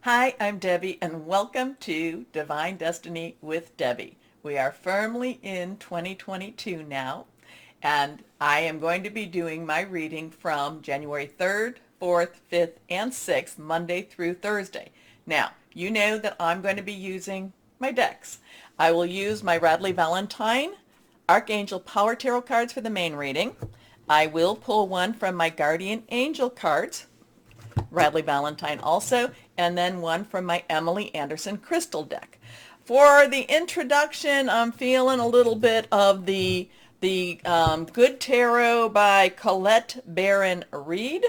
Hi, I'm Debbie, and welcome to Divine Destiny with Debbie. We are firmly in 2022 now, and I am going to be doing my reading from January 3rd, 4th, 5th, and 6th, Monday through Thursday. Now, you know that I'm going to be using my decks. I will use my Radley Valentine Archangel Power Tarot cards for the main reading. I will pull one from my Guardian Angel cards, Radley Valentine also, and then one from my Emily Anderson crystal deck. For the introduction, I'm feeling a little bit of the Good Tarot by Colette Baron Reed.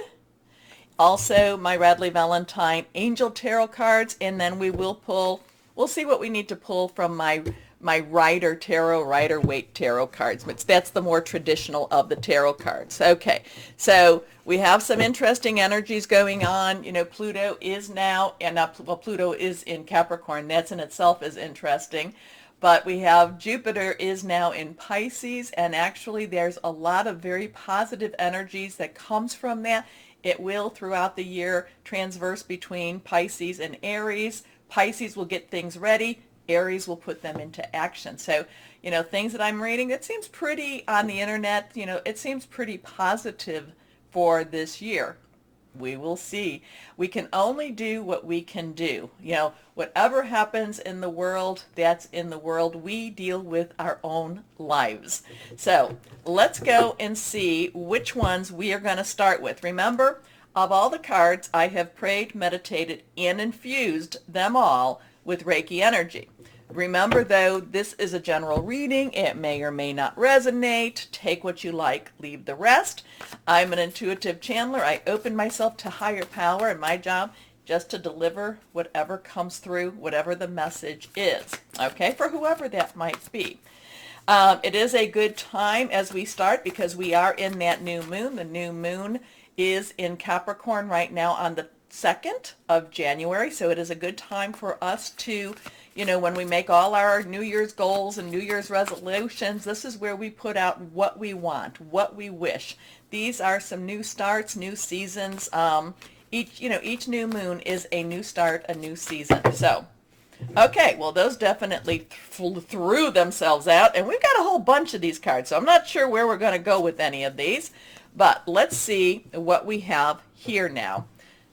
Also, my Radley Valentine Angel Tarot cards, and then we'll see what we need to pull from my Ryder Tarot, Ryder Waite Tarot cards, but that's the more traditional of the tarot cards. Okay, so we have some interesting energies going on. You know, Pluto is now, Pluto is in Capricorn. That's in itself is interesting. But we have Jupiter is now in Pisces, and actually there's a lot of very positive energies that comes from that. It will, throughout the year, transverse between Pisces and Aries. Pisces will get things ready. Aries will put them into action. So, you know, things that I'm reading, it seems pretty on the internet, you know, it seems pretty positive for this year. We will see. We can only do what we can do. You know, whatever happens in the world, that's in the world. We deal with our own lives. So let's go and see which ones we are going to start with. Remember, of all the cards, I have prayed, meditated, and infused them all with Reiki energy. Remember, though, this is a general reading. It may or may not resonate. Take what you like, leave the rest. I'm an intuitive channeler. I open myself to higher power, and my job just to deliver whatever comes through, whatever the message is, okay, for whoever that might be. It is a good time as we start because we are in that new moon. The new moon is in Capricorn right now on the 2nd of January, so it is a good time for us to, you know, when we make all our New Year's goals and New Year's resolutions, this is where we put out what we want, what we wish. These are some new starts, new seasons. Each new moon is a new start, a new season. So, okay, well, those definitely threw themselves out, and we've got a whole bunch of these cards, so I'm not sure where we're going to go with any of these, but let's see what we have here now.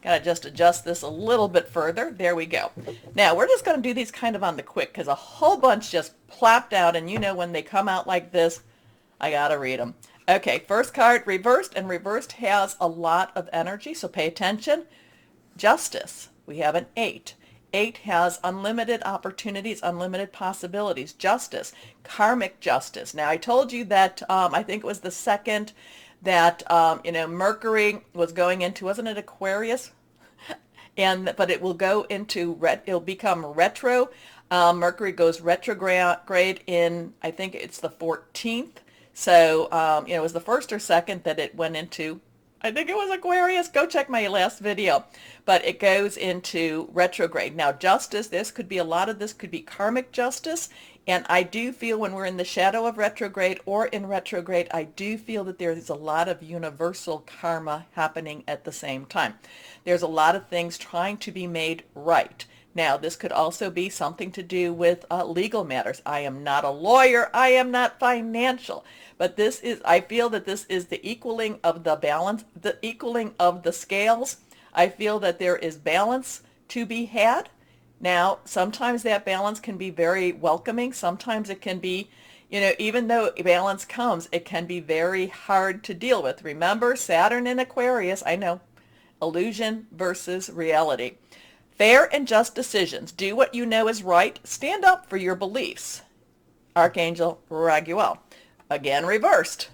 Got to just adjust this a little bit further. There we go. Now, we're just going to do these kind of on the quick because a whole bunch just plopped out, and you know when they come out like this, I got to read them. Okay, first card, reversed, and reversed has a lot of energy, so pay attention. Justice, we have an 8. 8 has unlimited opportunities, unlimited possibilities. Justice, karmic justice. Now, I told you that I think it was the 2nd that Mercury was going into, wasn't it Aquarius? But it will go into it'll become retro. Mercury goes retrograde in, I think it's the 14th. So it was the 1st or 2nd that it went into, I think it was Aquarius. Go check my last video. But it goes into retrograde. Now, justice, a lot of this could be karmic justice. And I do feel when we're in the shadow of retrograde or in retrograde, I do feel that there is a lot of universal karma happening at the same time. There's a lot of things trying to be made right. Now, this could also be something to do with legal matters. I am not a lawyer. I am not financial. But I feel that this is the equaling of the balance, the equaling of the scales. I feel that there is balance to be had. Now, sometimes that balance can be very welcoming. Sometimes it can be, even though balance comes, it can be very hard to deal with. Remember, Saturn in Aquarius, I know, illusion versus reality. Fair and just decisions. Do what you know is right. Stand up for your beliefs. Archangel Raguel. Again, reversed.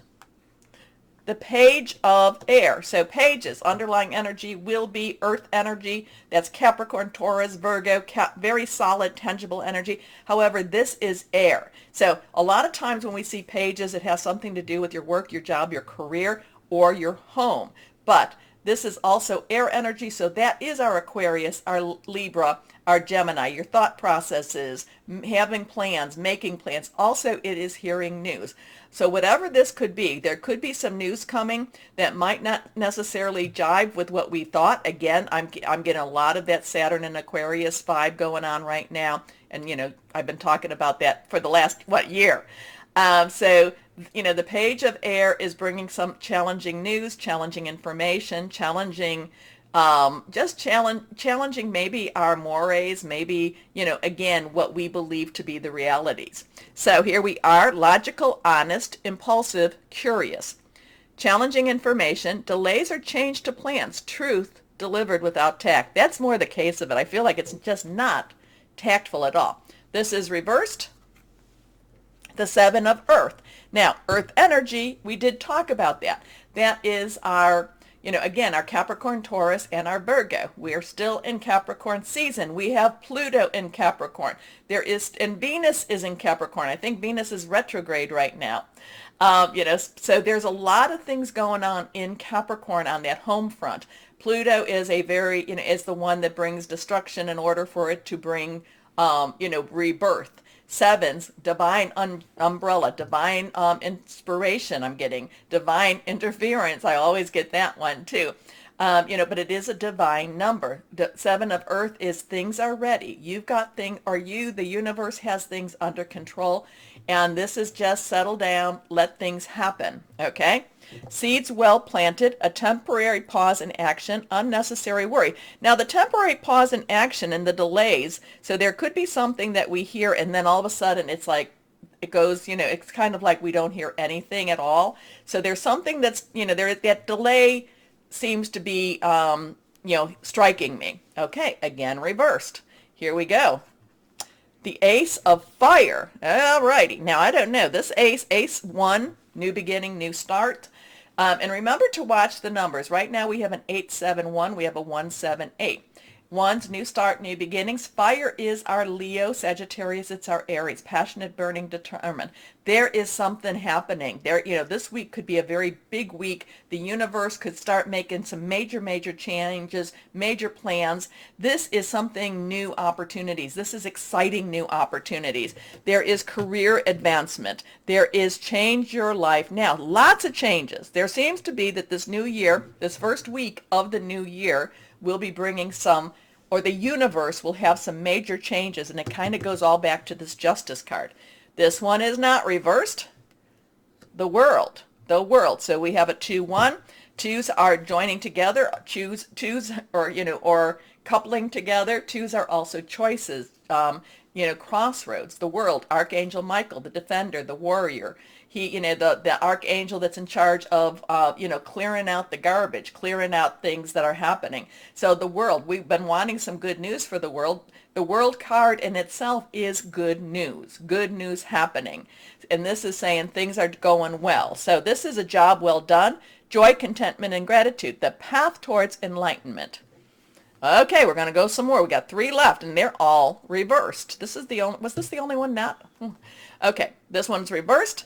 The page of air. So pages, underlying energy will be earth energy. That's Capricorn, Taurus, Virgo, very solid, tangible energy. However, this is air. So a lot of times when we see pages, it has something to do with your work, your job, your career, or your home. But This is also air energy, so that is our Aquarius, our Libra, our Gemini, your thought processes, having plans, making plans. Also, it is hearing news. So whatever this could be, there could be some news coming that might not necessarily jive with what we thought. Again, I'm getting a lot of that Saturn and Aquarius vibe going on right now. And, I've been talking about that for the last, year? So, the page of air is bringing some challenging news, challenging information, challenging, challenging maybe our mores, maybe, again, what we believe to be the realities. So here we are, logical, honest, impulsive, curious. Challenging information, delays or change to plans, truth delivered without tact. That's more the case of it. I feel like it's just not tactful at all. This is reversed, the Seven of Earth. Now, Earth energy, we did talk about that. That is our, again, our Capricorn, Taurus, and our Virgo. We are still in Capricorn season. We have Pluto in Capricorn. And Venus is in Capricorn. I think Venus is retrograde right now. So there's a lot of things going on in Capricorn on that home front. Pluto is is the one that brings destruction in order for it to bring, rebirth. Sevens, divine umbrella, divine inspiration I'm getting, divine interference. I always get that one too. But it is a divine number. The Seven of Earth is things are ready. You've got the universe has things under control. And this is just settle down, let things happen. Okay? Seeds well planted, a temporary pause in action, unnecessary worry. Now the temporary pause in action and the delays, so there could be something that we hear and then all of a sudden it's like, it goes, it's kind of like we don't hear anything at all. So there's something that's, that delay seems to be, striking me. Okay, again, reversed. Here we go. The Ace of Fire. All righty. Now, I don't know. This ace 1, new beginning, new start. And remember to watch the numbers. Right now we have an 871. We have a 178. Ones, new start, new beginnings. Fire is our Leo. Sagittarius, it's our Aries. Passionate, burning, determined. There is something happening. This week could be a very big week. The universe could start making some major changes, major plans. This is something new opportunities. This is exciting new opportunities. There is career advancement. There is change your life. Now, lots of changes. There seems to be that this new year, this first week of the new year, will be bringing the universe will have some major changes, and it kind of goes all back to this Justice card. This one is not reversed. The world. So we have a 2-1. Twos are joining together. Twos or coupling together. Twos are also choices. Crossroads. The world. Archangel Michael, the defender, the warrior. He, the archangel that's in charge of, clearing out the garbage, clearing out things that are happening. So the world, we've been wanting some good news for the world. The world card in itself is good news happening. And this is saying things are going well. So this is a job well done. Joy, contentment, and gratitude, the path towards enlightenment. Okay, we're going to go some more. We got 3 left, and they're all reversed. Was this the only one not? Okay, this one's reversed.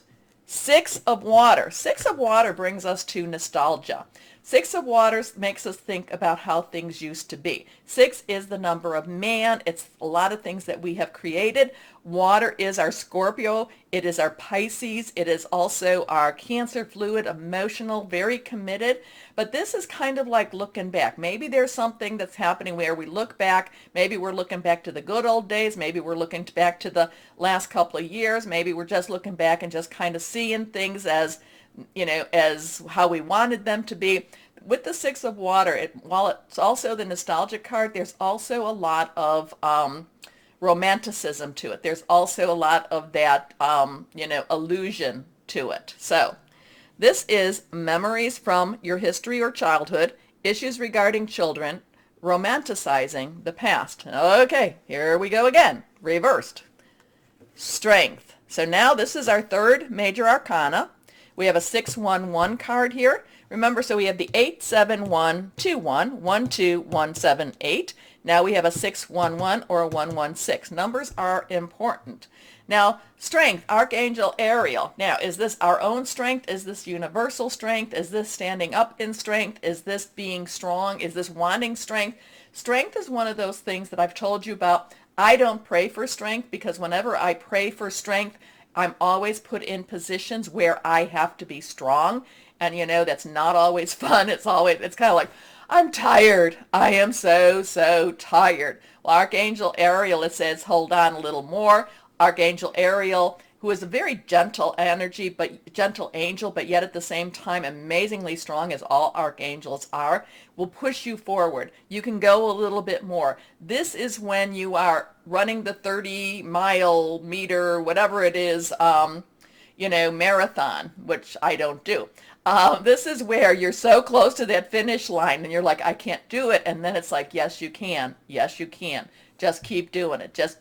6 of water. 6 of water brings us to nostalgia. 6 of waters makes us think about how things used to be. 6 is the number of man. It's a lot of things that we have created. Water is our Scorpio. It is our Pisces. It is also our Cancer, fluid, emotional, very committed. But this is kind of like looking back. Maybe there's something that's happening where we look back. Maybe we're looking back to the good old days. Maybe we're looking back to the last couple of years. Maybe we're just looking back and just kind of seeing things as how we wanted them to be. With the 6 of water, while it's also the nostalgic card, there's also a lot of romanticism to it. There's also a lot of that, illusion to it. So this is memories from your history or childhood, issues regarding children, romanticizing the past. Okay, here we go again. Reversed. Strength. So now this is our 3rd major arcana. We have a 611 card here. Remember, so we have the 87121, 12178. Now we have a 611 or a 116. Numbers are important. Now, strength, Archangel Ariel. Now, is this our own strength? Is this universal strength? Is this standing up in strength? Is this being strong? Is this wanting strength? Strength is one of those things that I've told you about. I don't pray for strength because whenever I pray for strength, I'm always put in positions where I have to be strong. And that's not always fun. It's kind of like, I'm tired. I am so tired. Well, Archangel Ariel, it says, hold on a little more. Archangel Ariel, who is a very gentle energy, but gentle angel, but yet at the same time amazingly strong, as all archangels are, will push you forward. You can go a little bit more. This is when you are running the 30-mile, meter, whatever it is, marathon, which I don't do. This is where you're so close to that finish line and you're like, I can't do it. And then it's like, yes, you can. Yes, you can. Just keep doing it. Just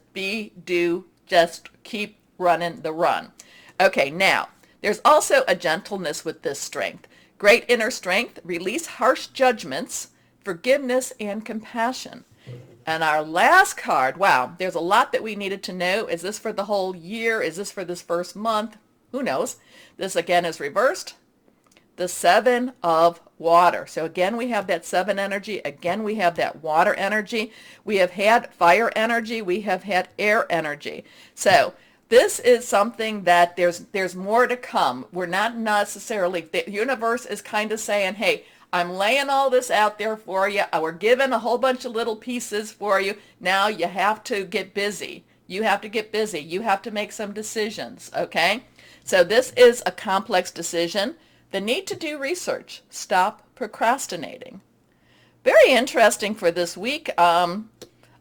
keep running the run. Okay, now, there's also a gentleness with this strength. Great inner strength, release harsh judgments, forgiveness, and compassion. And our last card, wow, there's a lot that we needed to know. Is this for the whole year? Is this for this first month? Who knows? This again is reversed. The 7 of water. So again, we have that 7 energy. Again, we have that water energy. We have had fire energy. We have had air energy. So this is something that there's more to come. We're not necessarily, the universe is kind of saying, hey, I'm laying all this out there for you. We're giving a whole bunch of little pieces for you. Now you have to get busy. You have to get busy. You have to make some decisions, okay? So this is a complex decision. The need to do research. Stop procrastinating. Very interesting for this week. I'll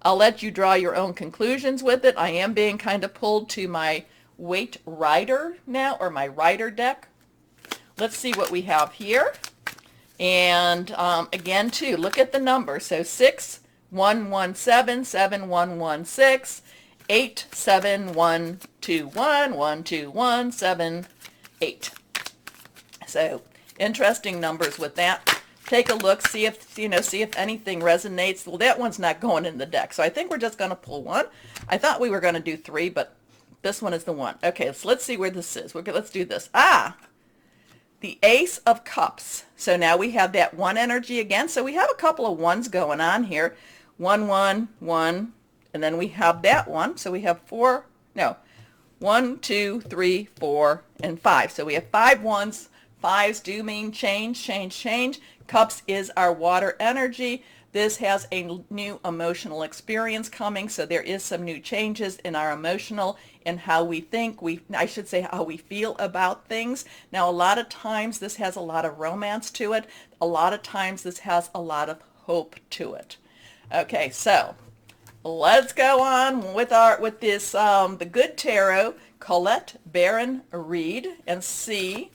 let you draw your own conclusions with it. I am being kind of pulled to my weight Ryder now, or my Ryder deck. Let's see what we have here. And again, too, look at the number. So 6, 1, 1, 7, 7, 1, 1, 6, 8, 7, 1, 2, 1, 1, 2, 1, 7, 8. So interesting numbers with that. Take a look, see if anything resonates. Well, that one's not going in the deck, so I think we're just going to pull one. I thought we were going to do 3, but this one is the one. Okay, so let's see where this is. Let's do this. The Ace of Cups. So now we have that 1 energy again. So we have a couple of 1s going on here. 1, 1, 1, and then we have that one. So we have 1, 2, 3, 4, and 5. So we have 5 1s. 5s do mean change, change, change. Cups is our water energy. This has a new emotional experience coming, so there is some new changes in our emotional, in how we think, I should say how we feel about things. Now, a lot of times this has a lot of romance to it. A lot of times this has a lot of hope to it. Okay, so let's go on with this the Good Tarot, Colette Baron Reed, and see.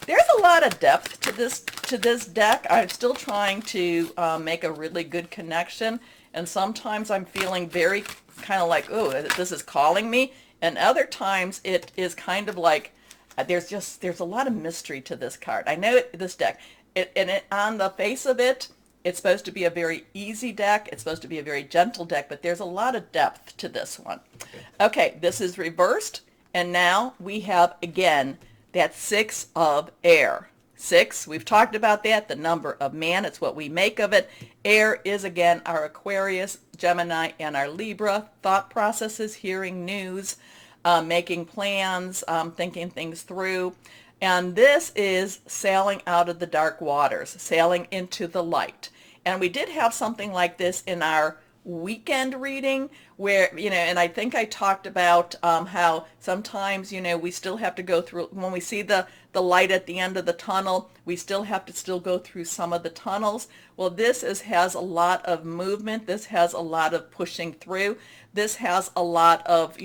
There's a lot of depth to this deck. I'm still trying to make a really good connection, and sometimes I'm feeling very kind of like, oh, this is calling me, and other times it is kind of like there's a lot of mystery to this card. I know this deck, on the face of it, it's supposed to be a very easy deck. It's supposed to be a very gentle deck, but there's a lot of depth to this one. Okay, this is reversed, and now we have again that 6 of air. 6, we've talked about that, the number of man, it's what we make of it. Air is again our Aquarius, Gemini, and our Libra. Thought processes, hearing news, making plans, thinking things through. And this is sailing out of the dark waters, sailing into the light. And we did have something like this in our weekend reading where, and I think I talked about how sometimes, we still have to go through, when we see the light at the end of the tunnel, we still have to go through some of the tunnels. Well, this has a lot of movement. This has a lot of pushing through. This has a lot of,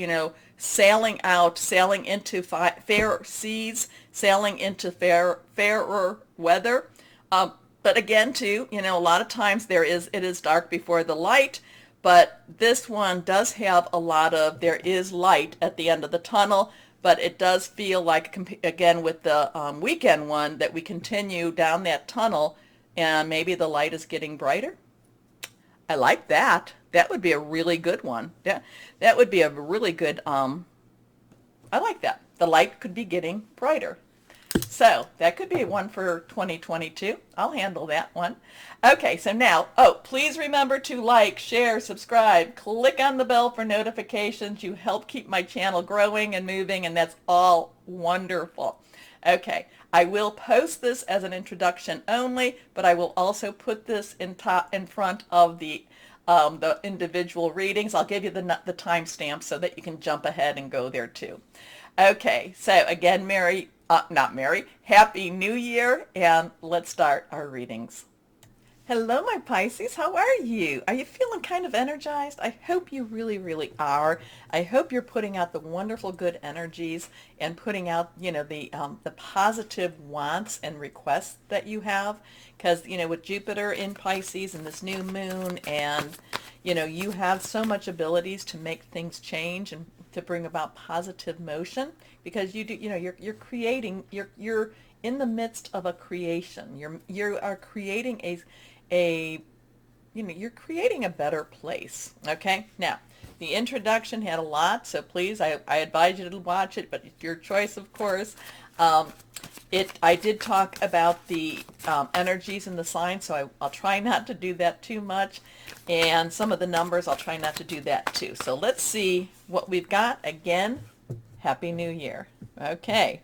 sailing out, sailing into fairer seas, sailing into fairer weather. But again, too, a lot of times it is dark before the light, but this one does have a lot of, there is light at the end of the tunnel, but it does feel like, again, with the weekend one, that we continue down that tunnel and maybe the light is getting brighter. I like that. That would be a really good one. Yeah, that would be a really good, I like that. The light could be getting brighter. So that could be one for 2022. I'll handle that one. Okay, so now, oh, please remember to like, share, subscribe, click on the bell for notifications. You help keep my channel growing and moving, and that's all wonderful. Okay, I will post this as an introduction only, but I will also put this in front of the individual readings. I'll give you the timestamp so that you can jump ahead and go there too. Okay, so again, Happy New Year, and let's start our readings. Hello, my Pisces. How are you? Are you feeling kind of energized? I hope you really, really are. I hope you're putting out the wonderful, good energies and putting out, the positive wants and requests that you have. Because, with Jupiter in Pisces and this new moon, and, you have so much abilities to make things change and to bring about positive motion, because you do, you're creating, you're in the midst of a creation. You are creating you're creating a better place. Okay, now the introduction had a lot, so please, I advise you to watch it, but it's your choice, of course. I did talk about the energies in the signs, so I'll try not to do that too much, and some of the numbers I'll try not to do that too. So let's see what we've got. Again, Happy New Year. Okay,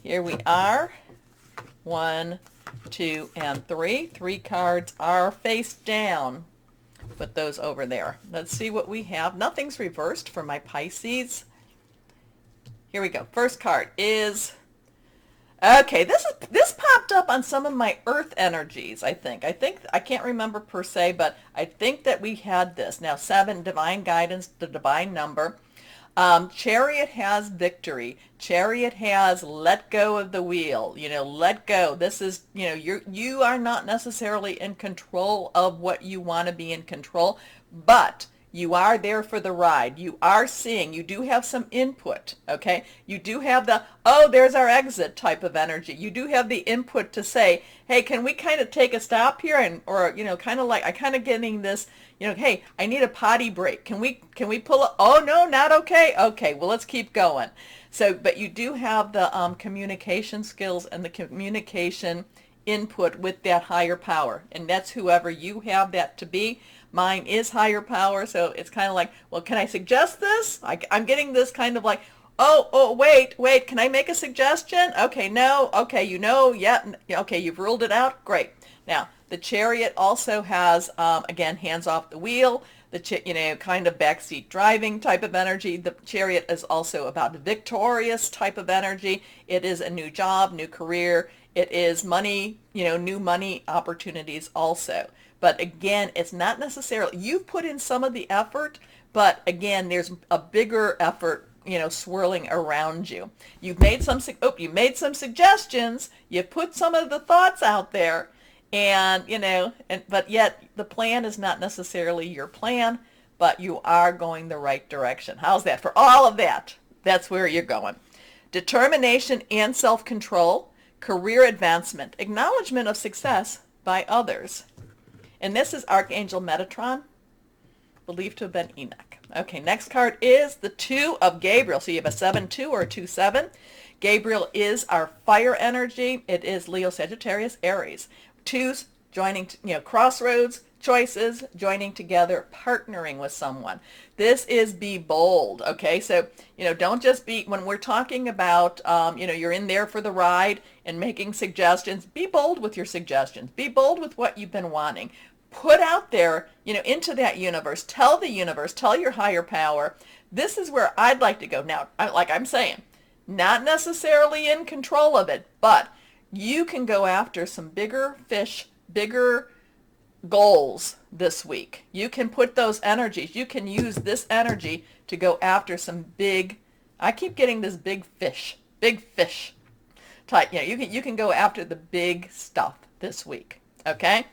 here we are. 1, 2, and 3. 3 cards are face down. Put those over there. Let's see what we have. Nothing's reversed for my Pisces. Here we go. First card is, okay, this popped up on some of my earth energies, I think. I can't remember per se, but I think that we had this. Now, 7, divine guidance, the divine number. Chariot has victory. Chariot has let go of the wheel. Let go. This is, you are not necessarily in control of what you want to be in control, but you are there for the ride. You are seeing. You do have some input, okay? You do have the, oh, there's our exit type of energy. You do have the input to say, hey, can we kind of take a stop here? And, or, kind of like, I kind of getting this, hey, I need a potty break. Can we pull it? Oh, no, not okay. Okay, well, let's keep going. So, but you do have the communication skills and the communication input with that higher power. And that's whoever you have that to be. Mine is higher power, so it's kind of like, well, can I suggest this? I'm getting this kind of like, oh, wait, can I make a suggestion? Okay, no, okay, yeah, okay, you've ruled it out, great. Now, the Chariot also has, again, hands off the wheel, kind of backseat driving type of energy. The Chariot is also about the victorious type of energy. It is a new job, new career. It is money, new money opportunities also. But again, it's not necessarily, you've put in some of the effort, but again, there's a bigger effort, swirling around you. You've made some suggestions, you've put some of the thoughts out there, and, but yet the plan is not necessarily your plan, but you are going the right direction. How's that? For all of that, that's where you're going. Determination and self-control, career advancement, acknowledgement of success by others. And this is Archangel Metatron, believed to have been Enoch. Okay, next card is the 2 of Gabriel. So you have a 7-2 or a 2-7. Gabriel is our fire energy. It is Leo, Sagittarius, Aries. 2s joining, crossroads, choices, joining together, partnering with someone. This is be bold, okay? So, don't just be, when we're talking about, you're in there for the ride and making suggestions, be bold with your suggestions. Be bold with what you've been wanting. Put out there, into that universe. Tell the universe, tell your higher power, this is where I'd like to go. Now, like I'm saying, not necessarily in control of it, but you can go after some bigger fish, bigger goals this week. You can put those energies, you can use this energy to go after some big, I keep getting this big fish type. You can go after the big stuff this week. Okay?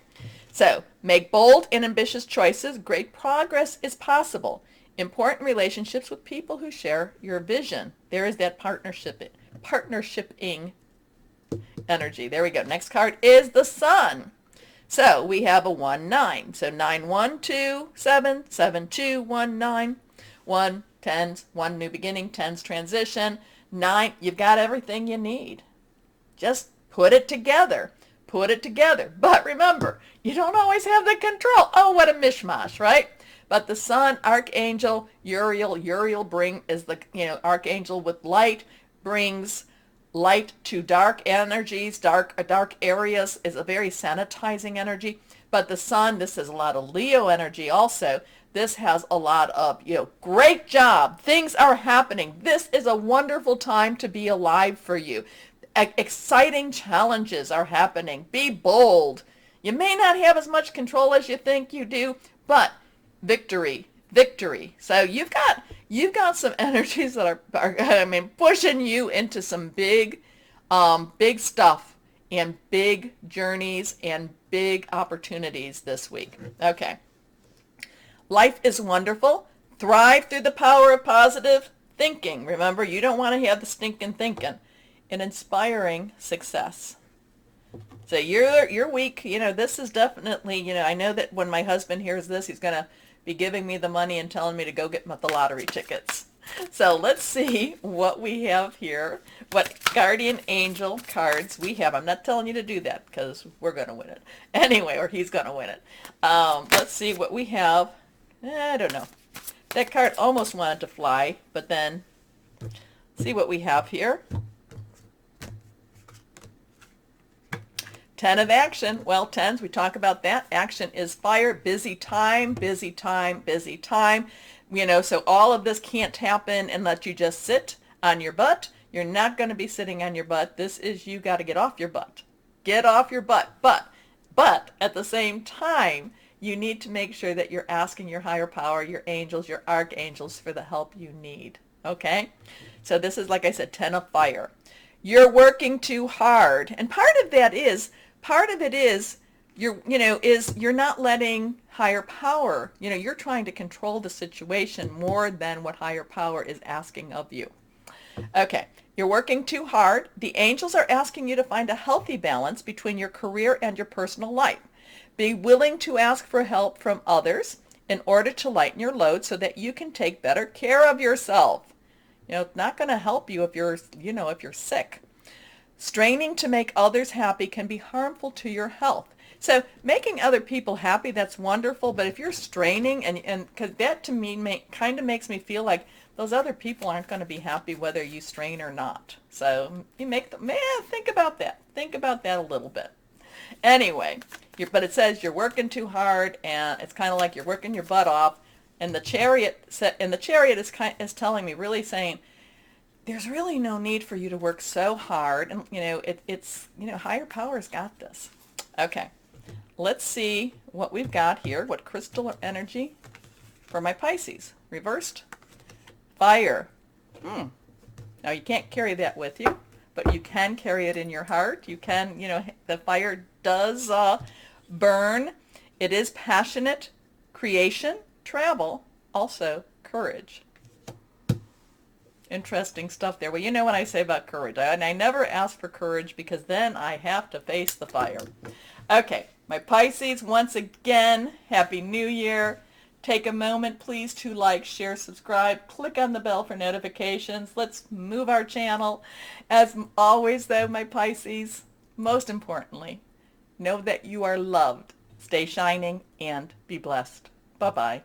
So, make bold and ambitious choices. Great progress is possible. Important relationships with people who share your vision. There is that partnershiping energy. There we go. Next card is the Sun. So we have a 1-9. So 9-1-2-7, 7-2-1-9, 1 tens, 1 new beginning, tens transition, 9, you've got everything you need. Just put it together. Put it together. But remember, you don't always have the control. Oh, what a mishmash, right? But the sun, Archangel Uriel, is the archangel with light, brings light to dark energies, dark areas, is a very sanitizing energy. But the sun, this is a lot of Leo energy also. This has a lot of, great job. Things are happening. This is a wonderful time to be alive for you. Exciting challenges are happening. Be bold. You may not have as much control as you think you do, but victory, victory. So you've got some energies that are pushing you into some big stuff and big journeys and big opportunities this week. Okay. Life is wonderful. Thrive through the power of positive thinking. Remember, you don't want to have the stinking thinking. And inspiring success. So your week, this is definitely, I know that when my husband hears this, he's going to be giving me the money and telling me to go get the lottery tickets. So let's see what we have here, what guardian angel cards we have. I'm not telling you to do that because we're going to win it. Anyway, or he's going to win it. Let's see what we have. I don't know. That card almost wanted to fly, but then see what we have here. 10 of action. Well, 10s, we talk about that. Action is fire. Busy time, busy time, busy time. So all of this can't happen and let you just sit on your butt. You're not going to be sitting on your butt. This is, you got to get off your butt. Get off your butt. But at the same time, you need to make sure that you're asking your higher power, your angels, your archangels for the help you need. Okay? So this is, like I said, 10 of fire. You're working too hard. And part of it is you're not letting higher power, you're trying to control the situation more than what higher power is asking of you. Okay, you're working too hard. The angels are asking you to find a healthy balance between your career and your personal life. Be willing to ask for help from others in order to lighten your load so that you can take better care of yourself. It's not going to help you if you're sick. Straining to make others happy can be harmful to your health. So making other people happy, that's wonderful, but if you're straining, and because that to me kind of makes me feel like those other people aren't going to be happy whether you strain or not. So you make them, think about that. Think about that a little bit. Anyway, but it says you're working too hard, and it's kind of like you're working your butt off, and the chariot is telling me, really saying, there's really no need for you to work so hard. And, it's higher power's got this. Okay, let's see what we've got here. What crystal or energy for my Pisces? Reversed. Fire. Now, you can't carry that with you, but you can carry it in your heart. You can, the fire does burn. It is passionate, creation, travel, also courage. Interesting stuff there. Well, you know what I say about courage. I never ask for courage because then I have to face the fire. Okay, my Pisces, once again, Happy New Year. Take a moment, please, to like, share, subscribe. Click on the bell for notifications. Let's move our channel. As always, though, my Pisces, most importantly, know that you are loved. Stay shining and be blessed. Bye-bye.